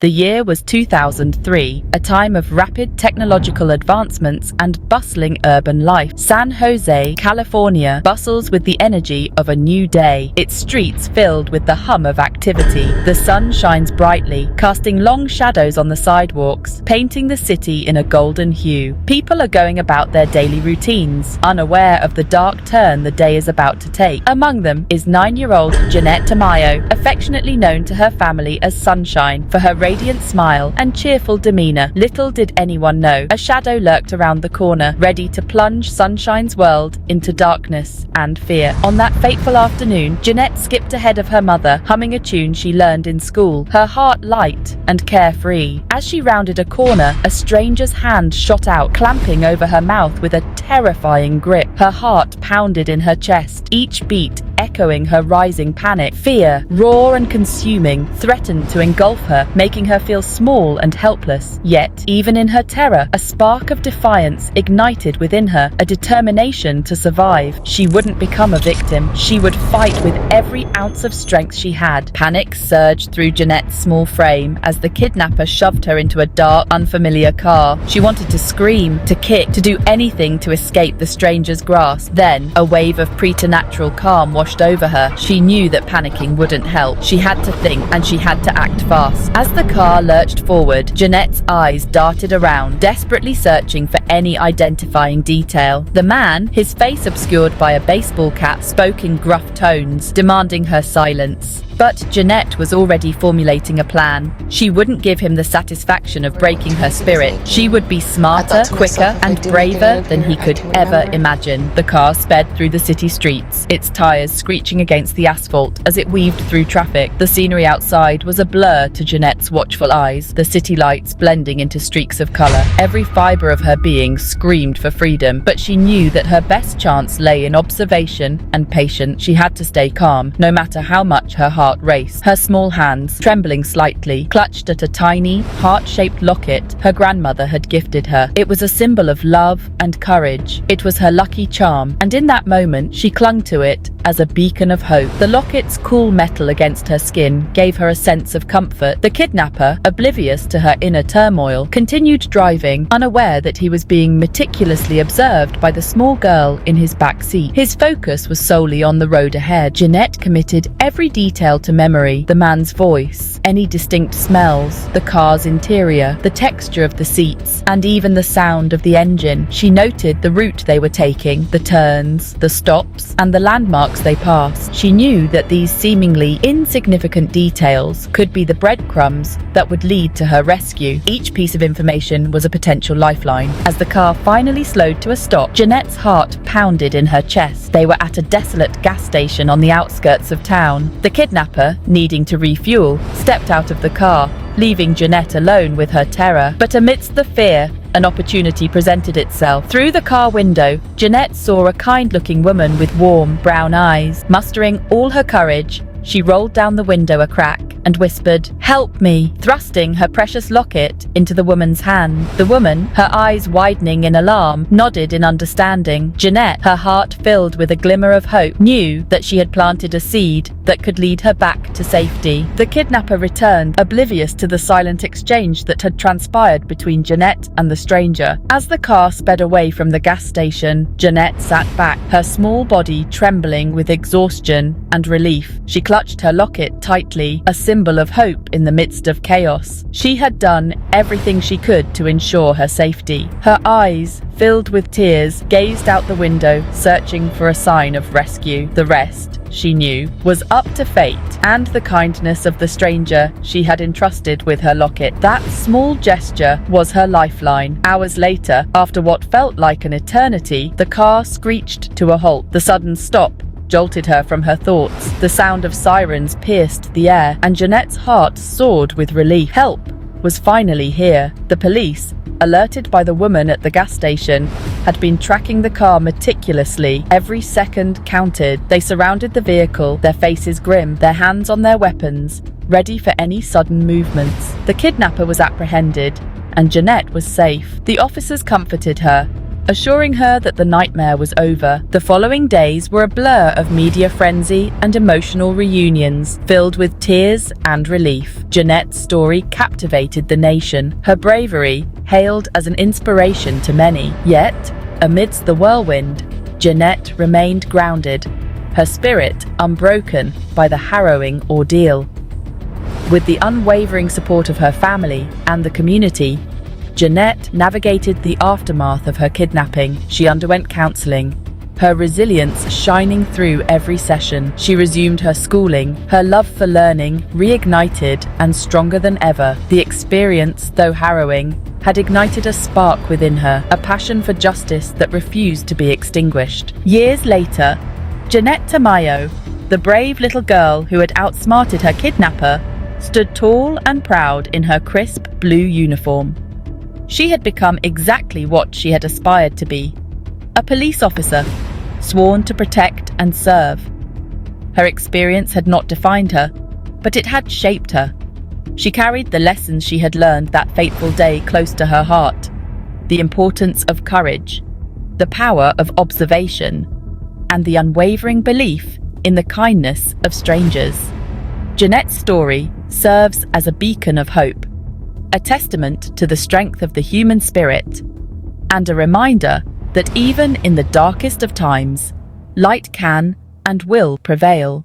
The year was 2003, a time of rapid technological advancements and bustling urban life. San Jose, California, bustles with the energy of a new day, its streets filled with the hum of activity. The sun shines brightly, casting long shadows on the sidewalks, painting the city in a golden hue. People are going about their daily routines, unaware of the dark turn the day is about to take. Among them is 9-year-old Jeannette Tamayo, affectionately known to her family as Sunshine for her radiant smile and cheerful demeanor. Little did anyone know, a shadow lurked around the corner, ready to plunge Sunshine's world into darkness and fear. On that fateful afternoon, Jeannette skipped ahead of her mother, humming a tune she learned in school, her heart light and carefree. As she rounded a corner, a stranger's hand shot out, clamping over her mouth with a terrifying grip. Her heart pounded in her chest, each beat echoing her rising panic. Fear, raw and consuming, threatened to engulf her, making her feel small and helpless. Yet, even in her terror, a spark of defiance ignited within her, a determination to survive. She wouldn't become a victim. She would fight with every ounce of strength she had. Panic surged through Jeannette's small frame as the kidnapper shoved her into a dark, unfamiliar car. She wanted to scream, to kick, to do anything to escape the stranger's grasp. Then, a wave of preternatural calm washed over her. She knew that panicking wouldn't help. She had to think, and she had to act fast. As the car lurched forward, Jeannette's eyes darted around, desperately searching for any identifying detail. The man, his face obscured by a baseball cap, spoke in gruff tones, demanding her silence. But Jeannette was already formulating a plan. She wouldn't give him the satisfaction of breaking her spirit. She would be smarter, quicker, and braver than he could ever imagine. The car sped through the city streets, its tires screeching against the asphalt as it weaved through traffic. The scenery outside was a blur to Jeannette's watchful eyes, the city lights blending into streaks of color. Every fiber of her being screamed for freedom, but she knew that her best chance lay in observation and patience. She had to stay calm, no matter how much her heart raced. Her small hands, trembling slightly, clutched at a tiny, heart-shaped locket her grandmother had gifted her. It was a symbol of love and courage. It was her lucky charm, and in that moment, she clung to it as a beacon of hope. The locket's cool metal against her skin gave her a sense of comfort. The kidnapper, oblivious to her inner turmoil, continued driving, unaware that he was being meticulously observed by the small girl in his back seat. His focus was solely on the road ahead. Jeannette committed every detail to memory: the man's voice, any distinct smells, the car's interior, the texture of the seats, and even the sound of the engine. She noted the route they were taking, the turns, the stops, and the landmarks they passed. She knew that these seemingly insignificant details could be the breadcrumbs that would lead to her rescue. Each piece of information was a potential lifeline. As the car finally slowed to a stop, Jeannette's heart pounded in her chest. They were at a desolate gas station on the outskirts of town. The kidnapper, needing to refuel, stepped out of the car, leaving Jeannette alone with her terror. But amidst the fear, an opportunity presented itself. Through the car window, Jeannette saw a kind-looking woman with warm, brown eyes. Mustering all her courage, she rolled down the window a crack and whispered, "Help me," thrusting her precious locket into the woman's hand. The woman, her eyes widening in alarm, nodded in understanding. Jeannette, her heart filled with a glimmer of hope, knew that she had planted a seed that could lead her back to safety. The kidnapper returned, oblivious to the silent exchange that had transpired between Jeannette and the stranger. As the car sped away from the gas station, Jeannette sat back, her small body trembling with exhaustion and relief. She clutched her locket tightly, a symbol of hope in the midst of chaos. She had done everything she could to ensure her safety. Her eyes, filled with tears, gazed out the window, searching for a sign of rescue. The rest, she knew, was up to fate and the kindness of the stranger she had entrusted with her locket. That small gesture was her lifeline. Hours later, after what felt like an eternity, the car screeched to a halt. The sudden stop jolted her from her thoughts. The sound of sirens pierced the air, and Jeannette's heart soared with relief. Help was finally here. The police, alerted by the woman at the gas station, had been tracking the car meticulously. Every second counted. They surrounded the vehicle, their faces grim, their hands on their weapons, ready for any sudden movements. The kidnapper was apprehended, and Jeannette was safe. The officers comforted her, assuring her that the nightmare was over. The following days were a blur of media frenzy and emotional reunions, filled with tears and relief. Jeannette's story captivated the nation, her bravery hailed as an inspiration to many. Yet, amidst the whirlwind, Jeannette remained grounded, her spirit unbroken by the harrowing ordeal. With the unwavering support of her family and the community, Jeannette navigated the aftermath of her kidnapping. She underwent counseling, her resilience shining through every session. She resumed her schooling, her love for learning reignited and stronger than ever. The experience, though harrowing, had ignited a spark within her, a passion for justice that refused to be extinguished. Years later, Jeannette Tamayo, the brave little girl who had outsmarted her kidnapper, stood tall and proud in her crisp blue uniform. She had become exactly what she had aspired to be, a police officer, sworn to protect and serve. Her experience had not defined her, but it had shaped her. She carried the lessons she had learned that fateful day close to her heart: the importance of courage, the power of observation, and the unwavering belief in the kindness of strangers. Jeannette's story serves as a beacon of hope, a testament to the strength of the human spirit, and a reminder that even in the darkest of times, light can and will prevail.